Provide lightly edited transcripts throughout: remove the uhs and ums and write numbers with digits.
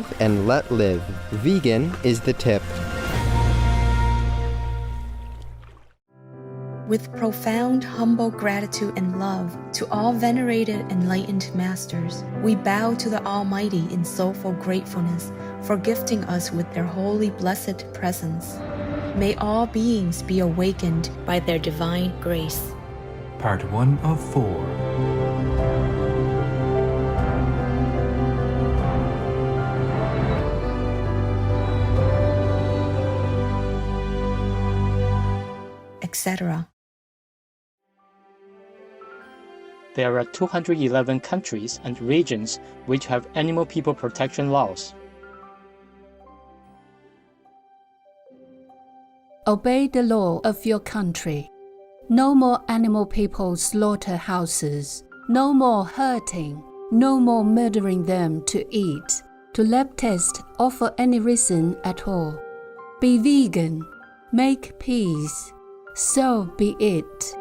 Live and let live. Vegan is the tip. With profound, humble gratitude and love to all venerated enlightened masters, we bow to the Almighty in soulful gratefulness for gifting us with their holy blessed presence. May all beings be awakened by their divine grace. Part 1 of 4. Etc. There are 211 countries and regions which have animal people protection laws. Obey the law of your country. No more animal people slaughterhouses. No more hurting. No more murdering them to eat, to lab test, or for any reason at all. Be vegan. Make peace. So be it.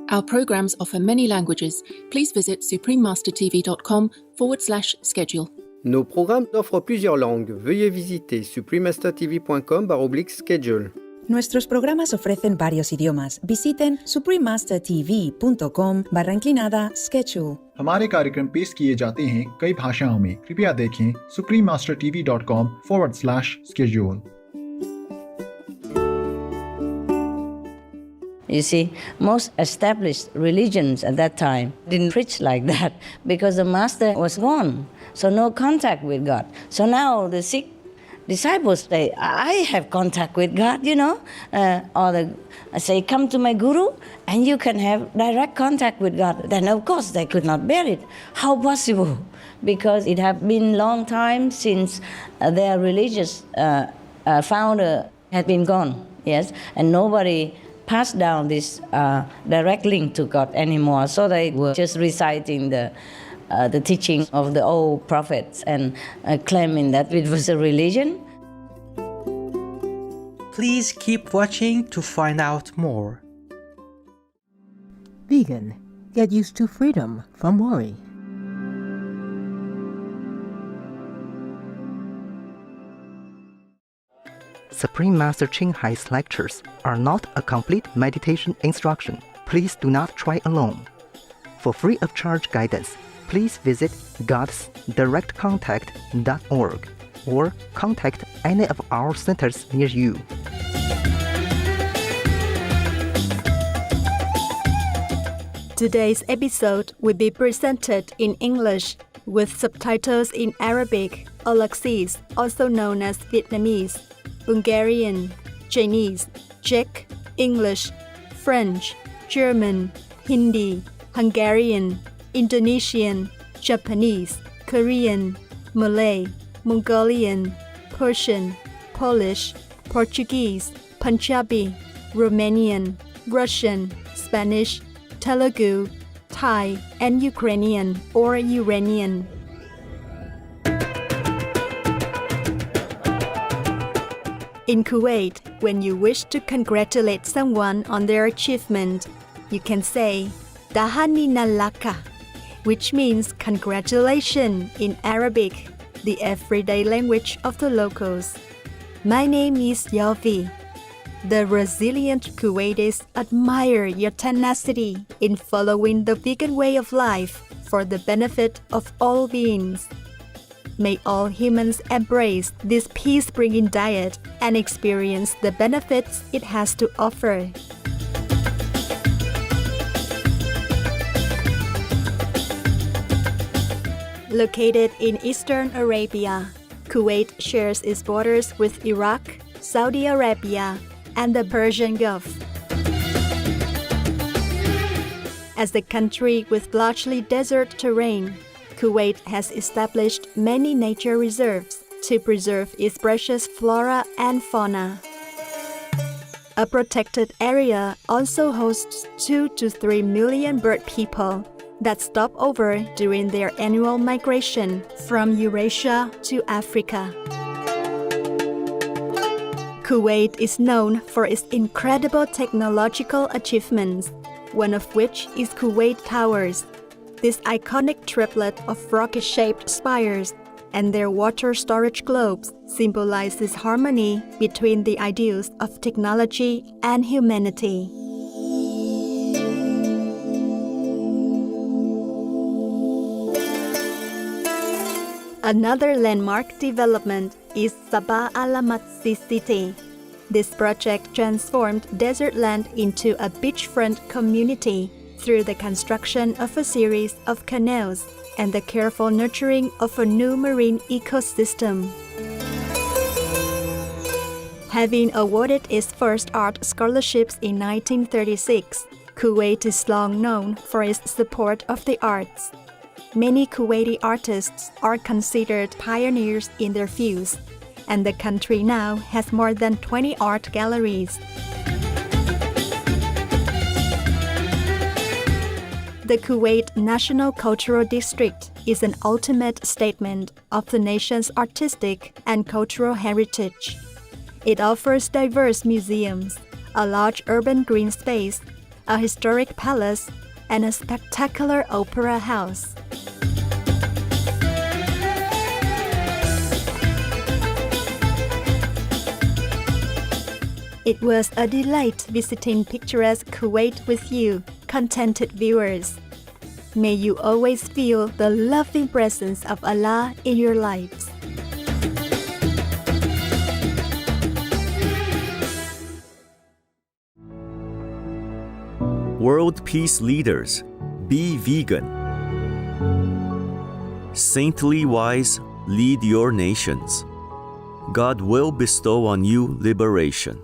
Our programs offer many languages. Please visit suprememastertv.com/schedule. Nos programmes offrent plusieurs langues. Veuillez visiter suprememastertv.com/schedule. Nuestros programas ofrecen varios idiomas. Visiten suprememastertv.com/schedule. हमारे कार्यक्रम पेश किए जाते हैं कई भाषाओं में। कृपया देखें suprememastertv.com/schedule. You see, most established religions at that time didn't preach like that because the master was gone, so no contact with God. So now the Sikh disciples say, I have contact with God, I say, come to my guru and you can have direct contact with God. Then of course they could not bear it. How possible? Because it had been long time since their religious founder had been gone, yes, and nobody passed down this direct link to God anymore. So they were just reciting the teachings of the old prophets and claiming that it was a religion. Please keep watching to find out more. Vegan. Get used to freedom from worry. Supreme Master Ching Hai's lectures are not a complete meditation instruction. Please do not try alone. For free of charge guidance, please visit godsdirectcontact.org or contact any of our centers near you. Today's episode will be presented in English with subtitles in Arabic, Alaxese, also known as Vietnamese, Bulgarian, Chinese, Czech, English, French, German, Hindi, Hungarian, Indonesian, Japanese, Korean, Malay, Mongolian, Persian, Polish, Portuguese, Punjabi, Romanian, Russian, Spanish, Telugu, Thai, and Ukrainian or Iranian. In Kuwait, when you wish to congratulate someone on their achievement, you can say Tahanina laka, which means congratulations in Arabic, the everyday language of the locals. My name is Yofi. The resilient Kuwaitis admire your tenacity in following the vegan way of life for the benefit of all beings. May all humans embrace this peace-bringing diet and experience the benefits it has to offer. Located in eastern Arabia, Kuwait shares its borders with Iraq, Saudi Arabia, and the Persian Gulf. As a country with largely desert terrain, Kuwait has established many nature reserves to preserve its precious flora and fauna. A protected area also hosts 2 to 3 million bird people that stop over during their annual migration from Eurasia to Africa. Kuwait is known for its incredible technological achievements, one of which is Kuwait Towers. This iconic triplet of rocket-shaped spires and their water storage globes symbolizes harmony between the ideals of technology and humanity. Another landmark development is Sabah Alamatsi City. This project transformed desert land into a beachfront community through the construction of a series of canals and the careful nurturing of a new marine ecosystem. Having awarded its first art scholarships in 1936, Kuwait is long known for its support of the arts. Many Kuwaiti artists are considered pioneers in their fields, and the country now has more than 20 art galleries. The Kuwait National Cultural District is an ultimate statement of the nation's artistic and cultural heritage. It offers diverse museums, a large urban green space, a historic palace, and a spectacular opera house. It was a delight visiting picturesque Kuwait with you, contented viewers. May you always feel the loving presence of Allah in your lives. World peace leaders, be vegan. Saintly wise, lead your nations. God will bestow on you liberation.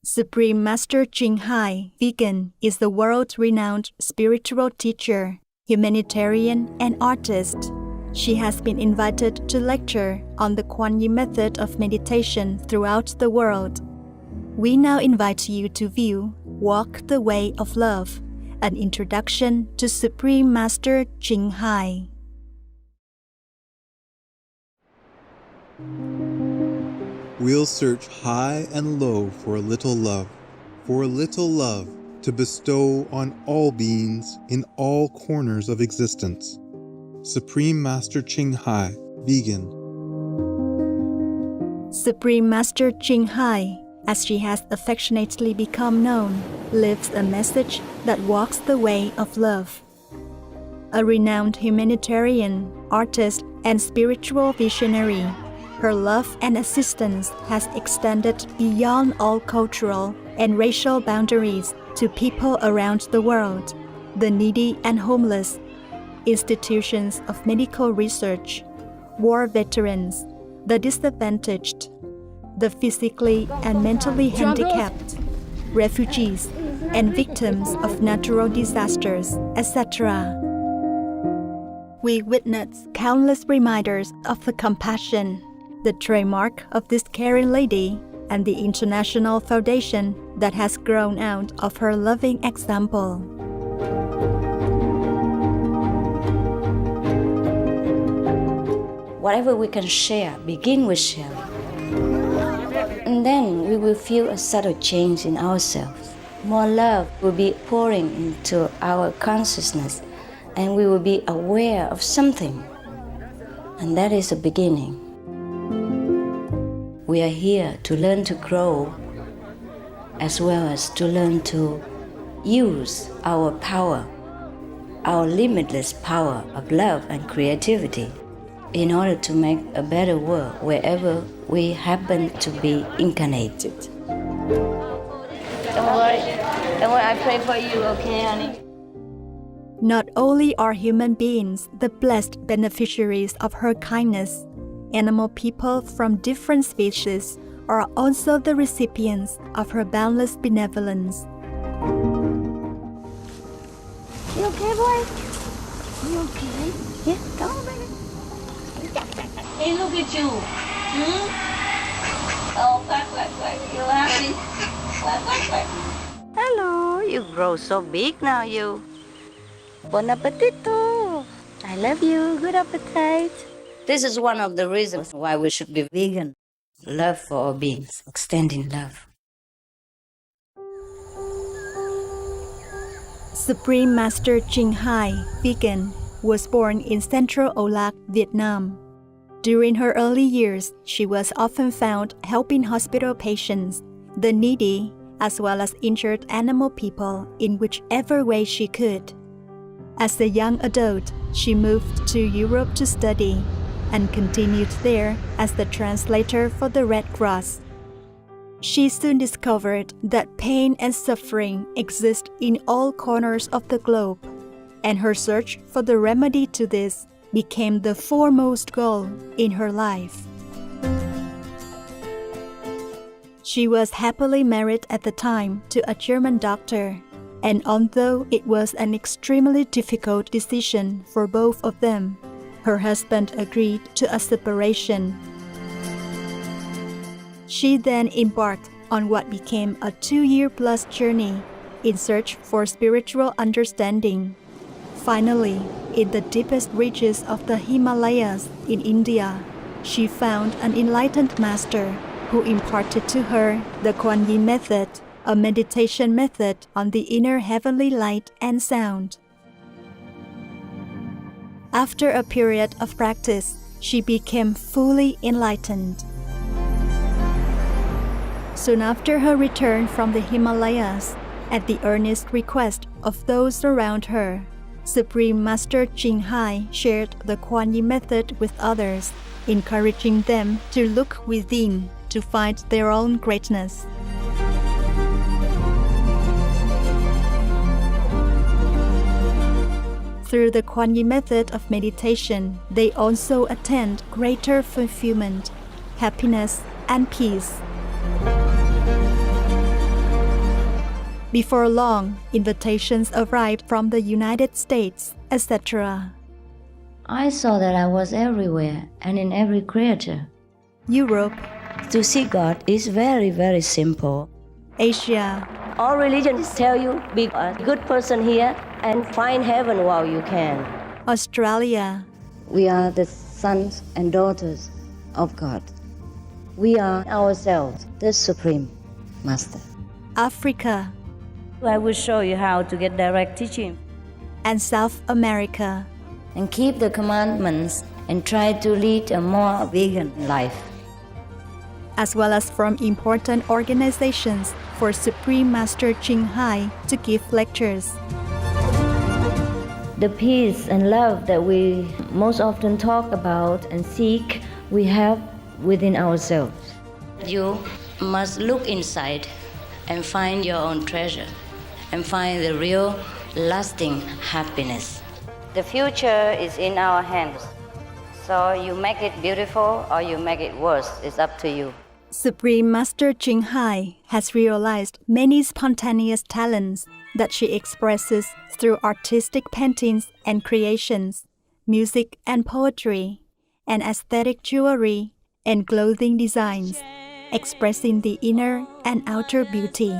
Supreme Master Ching Hai, vegan, is the world-renowned spiritual teacher, humanitarian, and artist. She has been invited to lecture on the Kuan Yin method of meditation throughout the world. We now invite you to view Walk the Way of Love, an introduction to Supreme Master Ching Hai. We'll search high and low for a little love to bestow on all beings in all corners of existence. Supreme Master Ching Hai, vegan. Supreme Master Ching Hai, as she has affectionately become known, lives a message that walks the way of love. A renowned humanitarian, artist, and spiritual visionary, her love and assistance has extended beyond all cultural and racial boundaries to people around the world, the needy and homeless, institutions of medical research, war veterans, the disadvantaged, the physically and mentally handicapped, refugees, and victims of natural disasters, etc. We witness countless reminders of the compassion, the trademark of this caring lady, and the international foundation that has grown out of her loving example. Whatever we can share, begin with sharing. And then we will feel a subtle change in ourselves. More love will be pouring into our consciousness, and we will be aware of something. And that is the beginning. We are here to learn to grow, as well as to learn to use our power, our limitless power of love and creativity, in order to make a better world wherever we happen to be incarnated. Don't worry, I pray for you, okay, honey? Not only are human beings the blessed beneficiaries of her kindness, animal people from different species are also the recipients of her boundless benevolence. You okay, boy? You okay? Yeah, come on, baby. Hey, look at you. grow so big now, you. Bon appetito! I love you. Good appetite. This is one of the reasons why we should be vegan. Love for all beings, extending love. Supreme Master Ching Hai, vegan, was born in Central Olac, Vietnam. During her early years, she was often found helping hospital patients, the needy, as well as injured animal people in whichever way she could. As a young adult, she moved to Europe to study and continued there as the translator for the Red Cross. She soon discovered that pain and suffering exist in all corners of the globe, and her search for the remedy to this became the foremost goal in her life. She was happily married at the time to a German doctor, and although it was an extremely difficult decision for both of them, her husband agreed to a separation. She then embarked on what became a 2-year-plus journey in search for spiritual understanding. Finally, in the deepest reaches of the Himalayas in India, she found an enlightened master who imparted to her the Kuan Yin method, a meditation method on the inner heavenly light and sound. After a period of practice, she became fully enlightened. Soon after her return from the Himalayas, at the earnest request of those around her, Supreme Master Ching Hai shared the Kuan Yin method with others, encouraging them to look within to find their own greatness. Through the Kuan Yin method of meditation, they also attained greater fulfillment, happiness, and peace. Before long, invitations arrived from the United States, etc. I saw that I was everywhere and in every creature. Europe. To see God is very, very simple. Asia. All religions tell you be a good person here and find heaven while you can. Australia. We are the sons and daughters of God. We are ourselves the Supreme Master. Africa. I will show you how to get direct teaching. And South America. And keep the commandments and try to lead a more vegan life. As well as from important organizations for Supreme Master Ching Hai to give lectures. The peace and love that we most often talk about and seek, we have within ourselves. You must look inside and find your own treasure and find the real lasting happiness. The future is in our hands. So you make it beautiful or you make it worse, it's up to you. Supreme Master Ching Hai has realized many spontaneous talents that she expresses through artistic paintings and creations, music and poetry, and aesthetic jewelry and clothing designs, expressing the inner and outer beauty.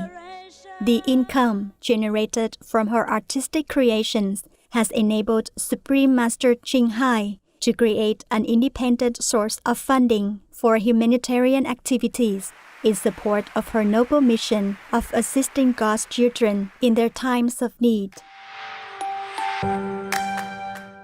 The income generated from her artistic creations has enabled Supreme Master Ching Hai to create an independent source of funding for humanitarian activities in support of her noble mission of assisting God's children in their times of need.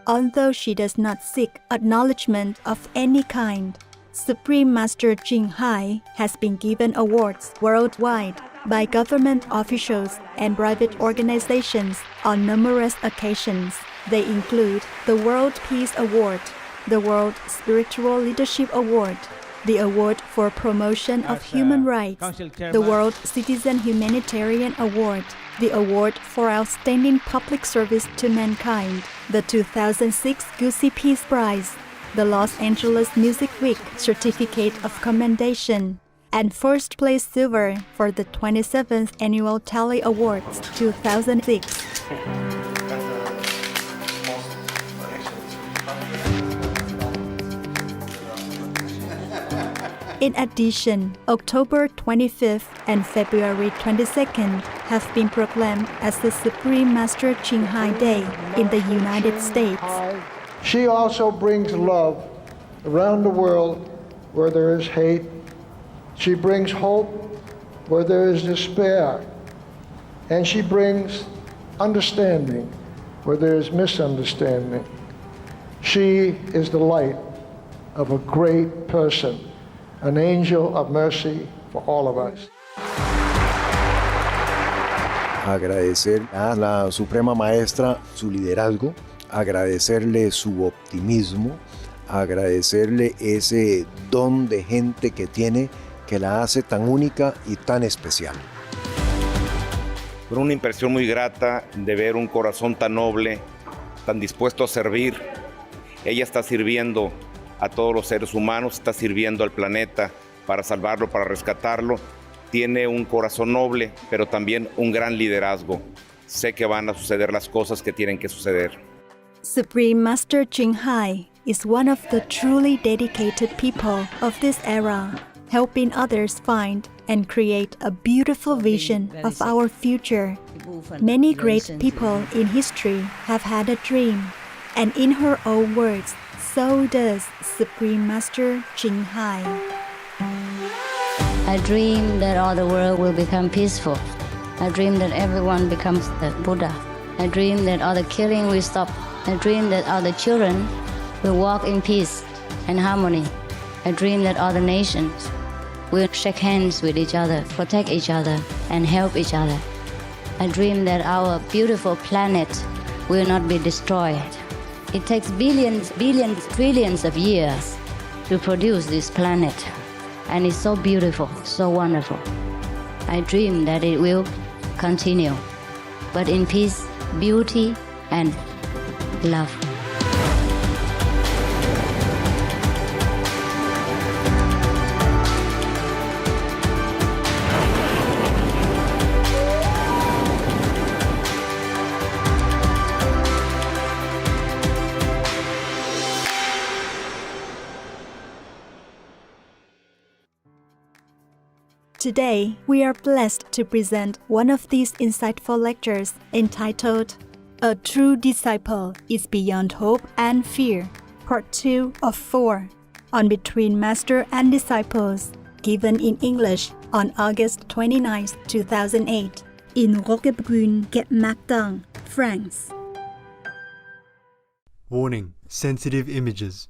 Although she does not seek acknowledgement of any kind, Supreme Master Ching Hai has been given awards worldwide by government officials and private organizations on numerous occasions. They include the World Peace Award, the World Spiritual Leadership Award, the Award for Promotion of Human Rights, the World Citizen Humanitarian Award, the Award for Outstanding Public Service to Mankind, the 2006 Gucci Peace Prize, the Los Angeles Music Week Certificate of Commendation, and first place silver for the 27th Annual Tally Awards 2006. In addition, October 25th and February 22nd have been proclaimed as the Supreme Master Ching Hai Day in the United States. She also brings love around the world where there is hate. She brings hope where there is despair. And she brings understanding where there is misunderstanding. She is the light of a great person, an angel of mercy for all of us. Agradecer a la Suprema Maestra su liderazgo, agradecerle su optimismo, agradecerle ese don de gente que tiene que la hace tan única y tan especial. Fue una impresión muy grata de ver un corazón tan noble, tan dispuesto a servir. Ella está sirviendo a todos los seres humanos, está sirviendo al planeta para salvarlo, para rescatarlo. Tiene un corazón noble, pero también un gran liderazgo. Sé que van a suceder las cosas que tienen que suceder. Supreme Master Ching Hai is one of the truly dedicated people of this era, helping others find and create a beautiful vision of our future. Many great people in history have had a dream, and in her own words, so does Supreme Master Ching Hai. I dream that all the world will become peaceful. I dream that everyone becomes the Buddha. I dream that all the killing will stop. I dream that all the children will walk in peace and harmony. I dream that all the nations will shake hands with each other, protect each other, and help each other. I dream that our beautiful planet will not be destroyed. It takes billions, trillions of years to produce this planet, and it's so beautiful, so wonderful. I dream that it will continue, but in peace, beauty, and love. Today, we are blessed to present one of these insightful lectures entitled A True Disciple is Beyond Hope and Fear, Part 2 of 4, on Between Master and Disciples, given in English on August 29, 2008, in Roquebrune, Martin, France. Warning: sensitive images.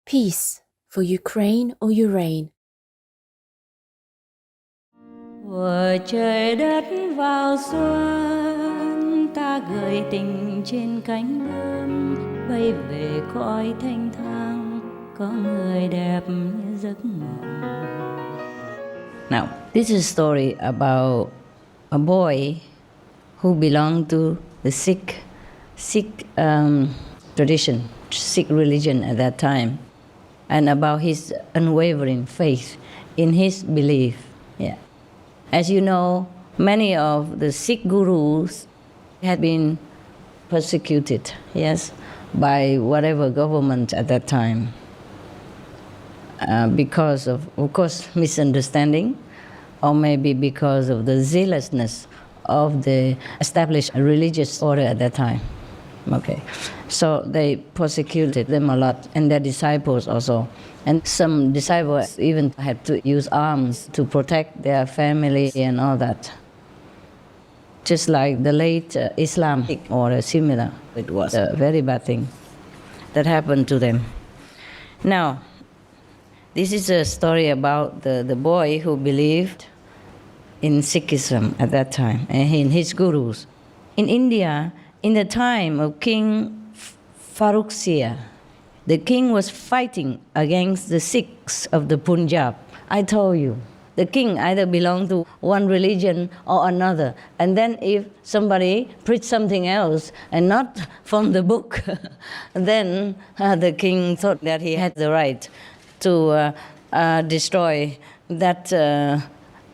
Peace for Ukraine or Ukraine. Vừa trời đất vào xuân, ta gửi tình trên cánh bướm, bay về cõi thanh thang, có người đẹp như giấc mộng. Now, this is a story about a boy who belonged to the Sikh tradition, Sikh religion at that time, and about his unwavering faith in his belief. Yeah. As you know, many of the Sikh gurus had been persecuted, yes, by whatever government at that time, because of course, misunderstanding, or maybe because of the zealousness of the established religious order at that time. Okay, so they persecuted them a lot, and their disciples also. And some disciples even had to use arms to protect their family and all that. Just like the late Islam or similar, it was a very bad thing that happened to them. Now, this is a story about the boy who believed in Sikhism at that time, and in his gurus. In India, in the time of King Farrukh Sir, the king was fighting against the Sikhs of the Punjab. I told you, the king either belonged to one religion or another. And then if somebody preached something else and not from the book, then the king thought that he had the right to destroy that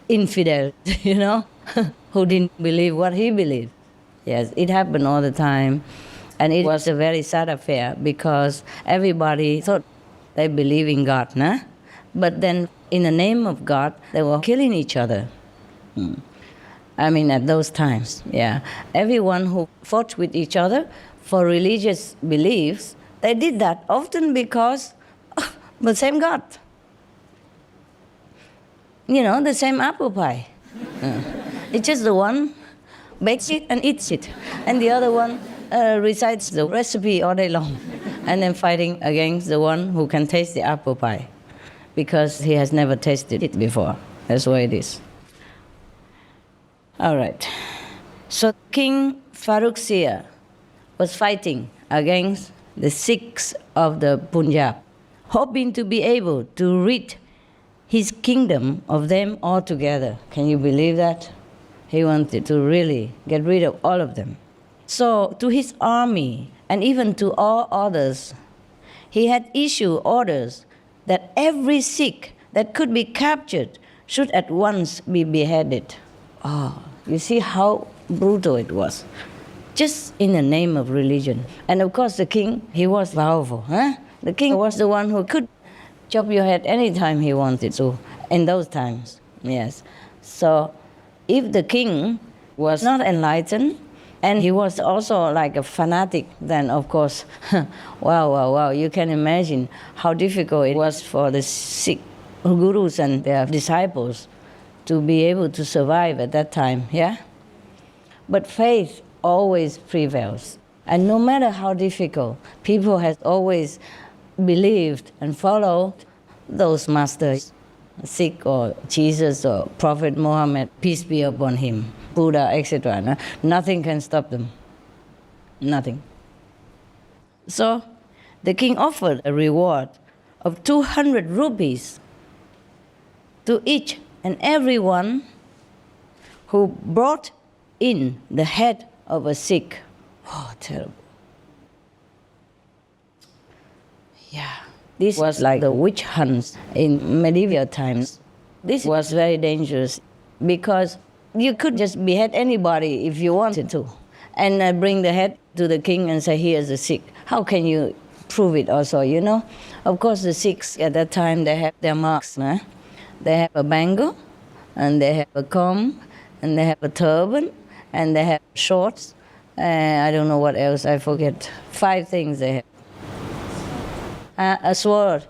infidel, you know, who didn't believe what he believed. Yes, it happened all the time. And it was a very sad affair because everybody thought they believe in God, nah? But then in the name of God, they were killing each other. I mean, at those times, yeah. Everyone who fought with each other for religious beliefs, they did that often because the same God. You know, the same apple pie. It's just the one bakes it and eats it, and the other one recites the recipe all day long, and then fighting against the one who can taste the apple pie because he has never tasted it before. That's why it is. All right. So King Farrukhsir was fighting against the Sikhs of the Punjab, hoping to be able to rid his kingdom of them altogether. Can you believe that? He wanted to really get rid of all of them. So to his army and even to all others, he had issued orders that every Sikh that could be captured should at once be beheaded. Oh, you see how brutal it was. Just in the name of religion. And of course the king, he was powerful. Huh? The king was the one who could chop your head anytime he wanted to, in those times, yes. So if the king was not enlightened, and he was also like a fanatic, then of course, wow, you can imagine how difficult it was for the Sikh gurus and their disciples to be able to survive at that time, yeah? But faith always prevails. And no matter how difficult, people have always believed and followed those masters, Sikh or Jesus or Prophet Muhammad, peace be upon him, Buddha, etc. No? Nothing can stop them. Nothing. So the king offered a reward of 200 rupees to each and everyone who brought in the head of a Sikh. Oh, terrible. Yeah. This was like the witch hunts in medieval times. This was very dangerous because you could just behead anybody if you wanted to and bring the head to the king and say, here's the Sikh. How can you prove it also, you know? Of course, the Sikhs at that time, they have their marks. Nah? They have a bangle, and they have a comb, and they have a turban, and they have shorts. I don't know what else, I forget. 5 things they have. A sword.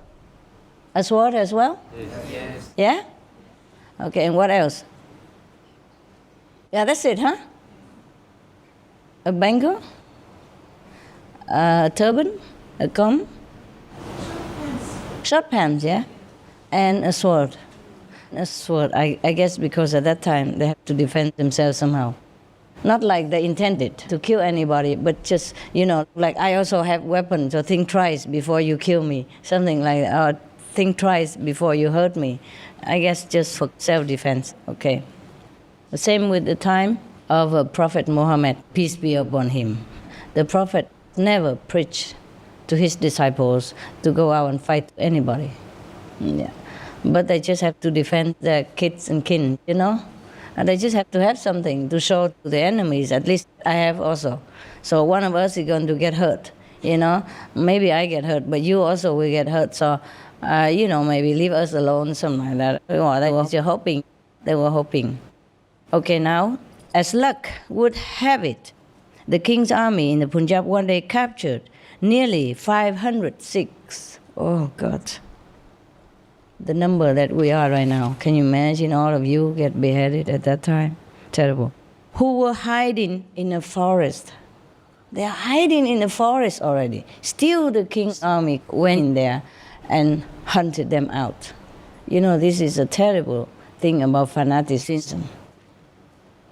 A sword as well? Yes. Yeah? Okay, and what else? Yeah, that's it, huh? A bangle, a turban, a comb, short pants, yeah, and a sword. A sword, I guess because at that time they have to defend themselves somehow. Not like they intended to kill anybody, but just, you know, like I also have weapons, so think twice before you kill me, something like that, or think twice before you hurt me. I guess just for self-defense, okay. The same with the time of Prophet Muhammad, peace be upon him. The Prophet never preached to his disciples to go out and fight anybody. Yeah. But they just have to defend their kids and kin, you know? And they just have to have something to show to the enemies. At least I have also. So one of us is going to get hurt, you know? Maybe I get hurt, but you also will get hurt. So, you know, maybe leave us alone, something like that. Well, they were hoping. They were hoping. Okay, now, as luck would have it, the king's army in the Punjab one day captured nearly 500 Sikhs. Oh, God. The number that we are right now. Can you imagine all of you get beheaded at that time? Terrible. Who were hiding in a forest. They are hiding in the forest already. Still the king's army went in there and hunted them out. You know, this is a terrible thing about fanaticism.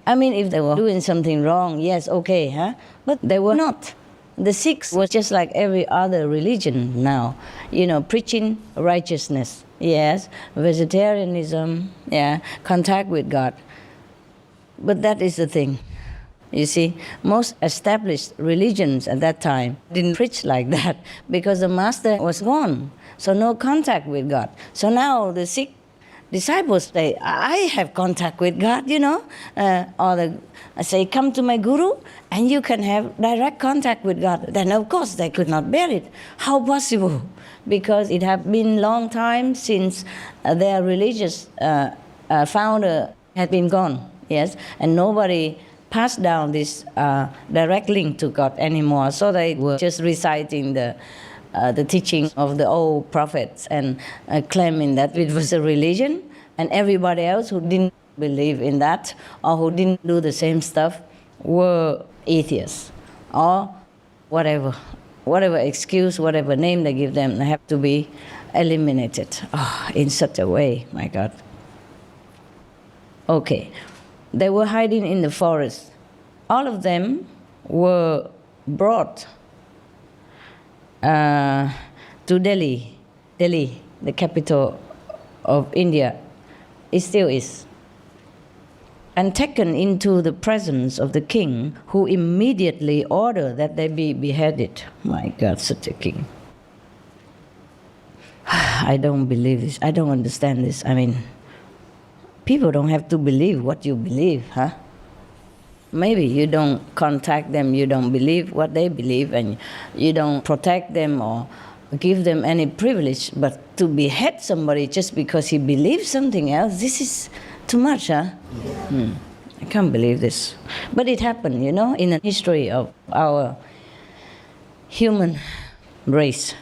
I mean, if they were doing something wrong, yes, okay, huh? But they were not. The Sikhs was just like every other religion now, you know, preaching righteousness, yes, vegetarianism, yeah, contact with God. But that is the thing. You see, most established religions at that time didn't preach like that because the master was gone, so no contact with God. So now the Sikh disciples say, I have contact with God, you know. I say, come to my guru and you can have direct contact with God. Then, of course, they could not bear it. How possible? Because it had been long time since their religious founder had been gone, yes, and nobody passed down this direct link to God anymore. So they were just reciting the teaching of the old prophets and claiming that it was a religion, and everybody else who didn't believe in that or who didn't do the same stuff were atheists or whatever excuse, whatever name they give them, they have to be eliminated in such a way, my God. Okay, they were hiding in the forest. All of them were brought to Delhi, the capital of India. It still is. And taken into the presence of the king, who immediately ordered that they be beheaded. My God, such a king. I don't believe this. I don't understand this. I mean, people don't have to believe what you believe, huh? Maybe you don't contact them, you don't believe what they believe, and you don't protect them or give them any privilege, but to behead somebody just because he believes something else, this is too much, huh? I can't believe this. But it happened, you know, in the history of our human race.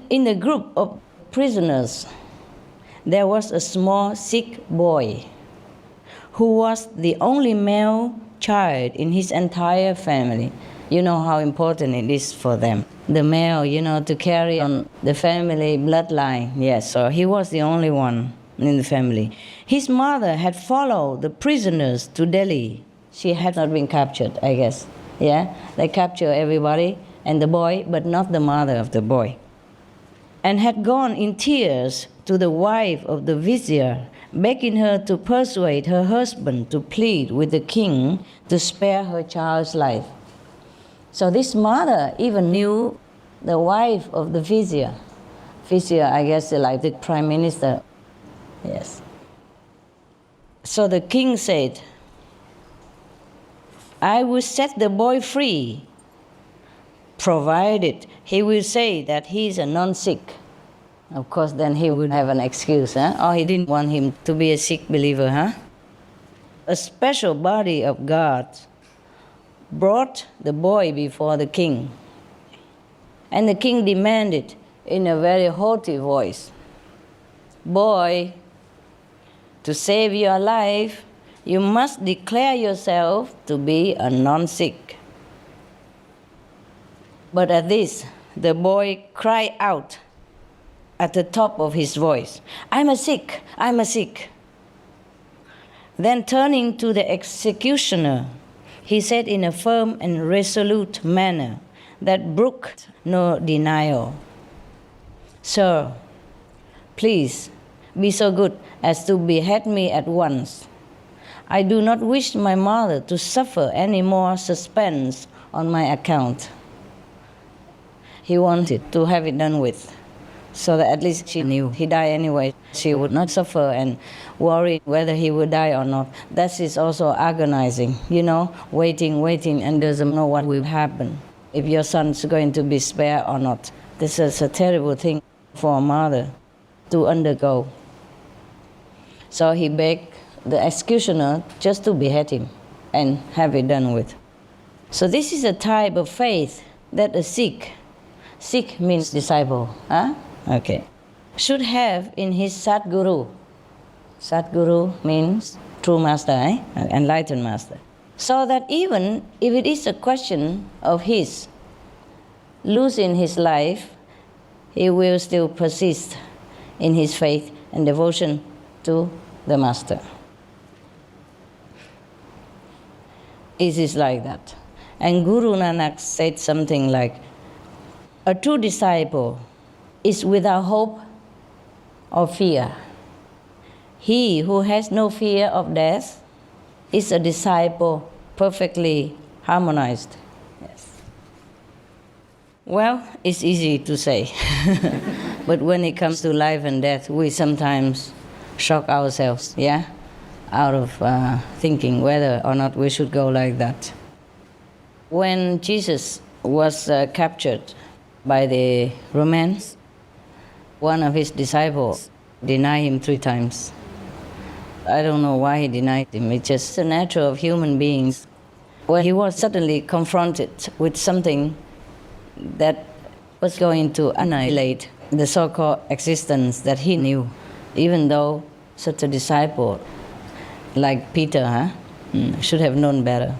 In the group of prisoners, there was a small sick boy who was the only male child in his entire family. You know how important it is for them. The male, you know, to carry on the family bloodline. Yes, so he was the only one in the family. His mother had followed the prisoners to Delhi. She had not been captured, I guess. Yeah, they captured everybody and the boy, but not the mother of the boy. And had gone in tears to the wife of the vizier, begging her to persuade her husband to plead with the king to spare her child's life. So this mother even knew the wife of the vizier. Vizier, I guess, like the prime minister. Yes. So the king said, I will set the boy free, provided he will say that he is a non-Sikh. Of course, then he would have an excuse, huh? Or he didn't want him to be a Sikh believer, huh? A special body of guards brought the boy before the king. And the king demanded in a very haughty voice, boy, to save your life, you must declare yourself to be a non-Sikh. But at this, the boy cried out at the top of his voice, I'm a Sikh, I'm a Sikh. Then turning to the executioner, he said in a firm and resolute manner that brooked no denial, Sir, please be so good as to behead me at once. I do not wish my mother to suffer any more suspense on my account. He wanted to have it done with, so that at least she knew he died anyway. She would not suffer and worry whether he would die or not. That is also agonizing, you know, waiting, and doesn't know what will happen, if your son's going to be spared or not. This is a terrible thing for a mother to undergo. So he begged the executioner just to behead him and have it done with. So this is a type of faith that a Sikh means disciple, huh? Okay. Should have in his Sadguru. Sadguru means true master, enlightened master. So that even if it is a question of his losing his life, he will still persist in his faith and devotion to the master. It is like that. And Guru Nanak said something like, a true disciple is without hope or fear. He who has no fear of death is a disciple perfectly harmonized. Yes. Well, it's easy to say. But when it comes to life and death, we sometimes shock ourselves, yeah? Out of thinking whether or not we should go like that. When Jesus was captured by the Romans, one of his disciples denied him 3 times. I don't know why he denied him. It's just the nature of human beings. When he was suddenly confronted with something that was going to annihilate the so-called existence that he knew, even though such a disciple like Peter should have known better.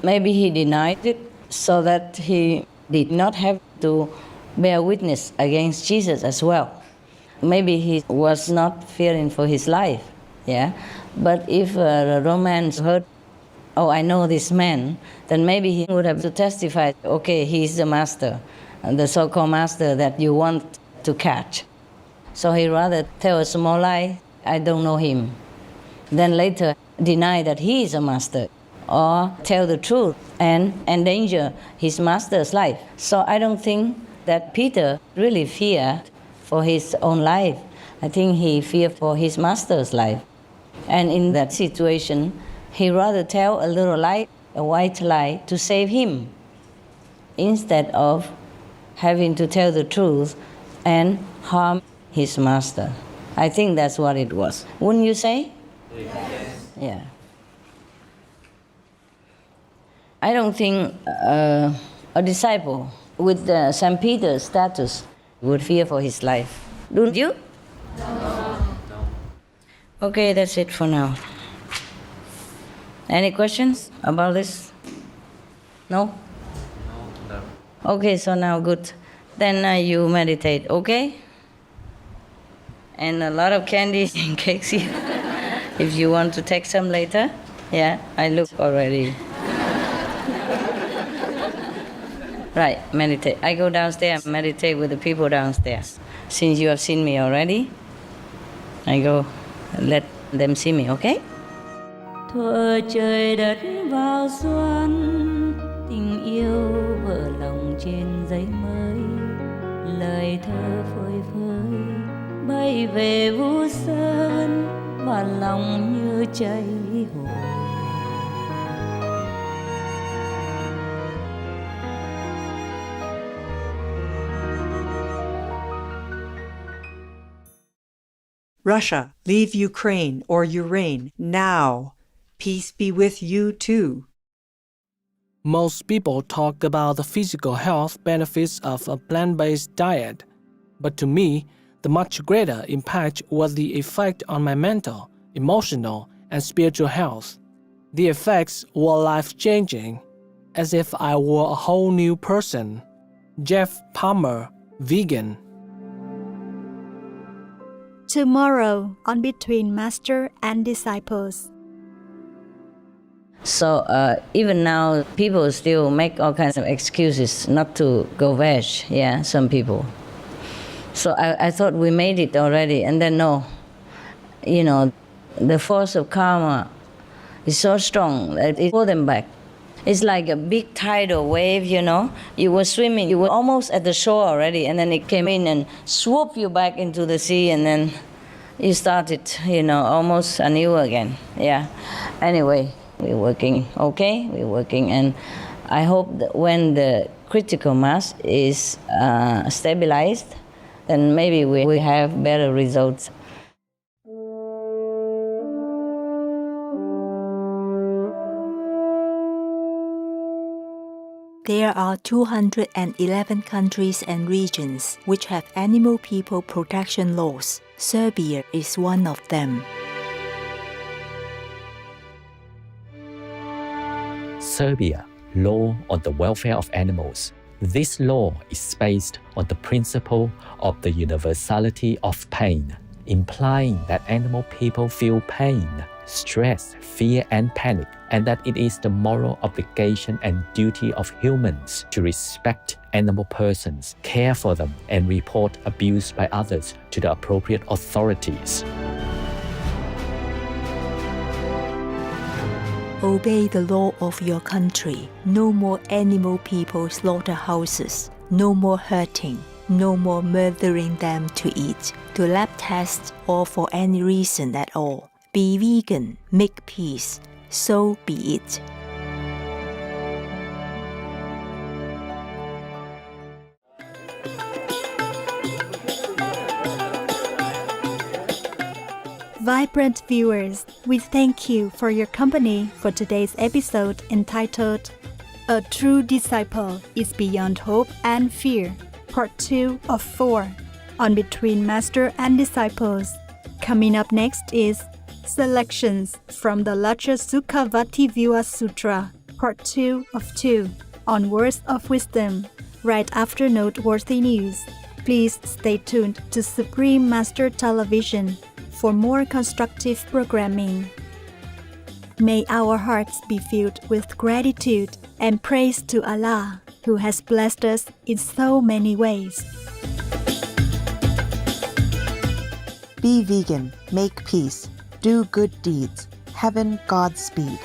Maybe he denied it so that he did not have to bear witness against Jesus as well. Maybe he was not fearing for his life, yeah? But if the Romans heard, oh, I know this man, then maybe he would have to testify, okay, he's the master, the so-called master that you want to catch. So he rather tell a small lie, I don't know him. Then later deny that he is a master, or tell the truth and endanger his master's life. So I don't think that Peter really feared for his own life. I think he feared for his master's life. And in that situation, he rather tell a little lie, a white lie, to save him, instead of having to tell the truth and harm his master. I think that's what it was. Wouldn't you say? Yes. Yeah. I don't think a disciple with St. Peter's status would fear for his life. Don't you? No. Okay, that's it for now. Any questions about this? No? No. Okay, so now good. Then you meditate, okay? And a lot of candies and cakes here. If you want to take some later. Yeah, I look already. Right, meditate. I go downstairs and meditate with the people downstairs. Since you have seen me already, I go let them see me, okay? Thuở trời đất vào xuân, tình yêu vỡ lòng trên giấy mới, lời thơ phơi phới bay về vũ sơn và lòng như cháy hồi. Russia, leave Ukraine or Ukraine now. Peace be with you too. Most people talk about the physical health benefits of a plant-based diet, but to me, the much greater impact was the effect on my mental, emotional, and spiritual health. The effects were life-changing, as if I were a whole new person. Jeff Palmer, vegan. Tomorrow on Between Master and Disciples. So even now, people still make all kinds of excuses not to go veg, yeah, some people. So I thought we made it already, and then no. You know, the force of karma is so strong that it pulled them back. It's like a big tidal wave, you know. You were swimming, you were almost at the shore already, and then it came in and swooped you back into the sea, and then you started, you know, almost anew again. Yeah. Anyway, we're working, okay? We're working, and I hope that when the critical mass is stabilized, then maybe we have better results. There are 211 countries and regions which have animal people protection laws. Serbia is one of them. Serbia, law on the welfare of animals. This law is based on the principle of the universality of pain, implying that animal people feel pain, stress, fear, and panic, and that it is the moral obligation and duty of humans to respect animal persons, care for them, and report abuse by others to the appropriate authorities. Obey the law of your country. No more animal people slaughterhouses. No more hurting. No more murdering them to eat, to lab test, or for any reason at all. Be vegan. Make peace. So be it. Vibrant viewers, we thank you for your company for today's episode entitled A True Disciple is Beyond Hope and Fear, Part 2 of 4, on Between Master and Disciples. Coming up next is Selections from the Lacha Sukha Vativyuha Sutra, Part 2 of 2, on Words of Wisdom, right after noteworthy news. Please stay tuned to Supreme Master Television for more constructive programming. May our hearts be filled with gratitude and praise to Allah, who has blessed us in so many ways. Be vegan, make peace, do good deeds. Heaven Godspeed.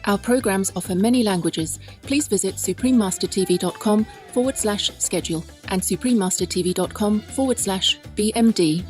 Our programs offer many languages. Please visit suprememastertv.com/schedule and suprememastertv.com/BMD.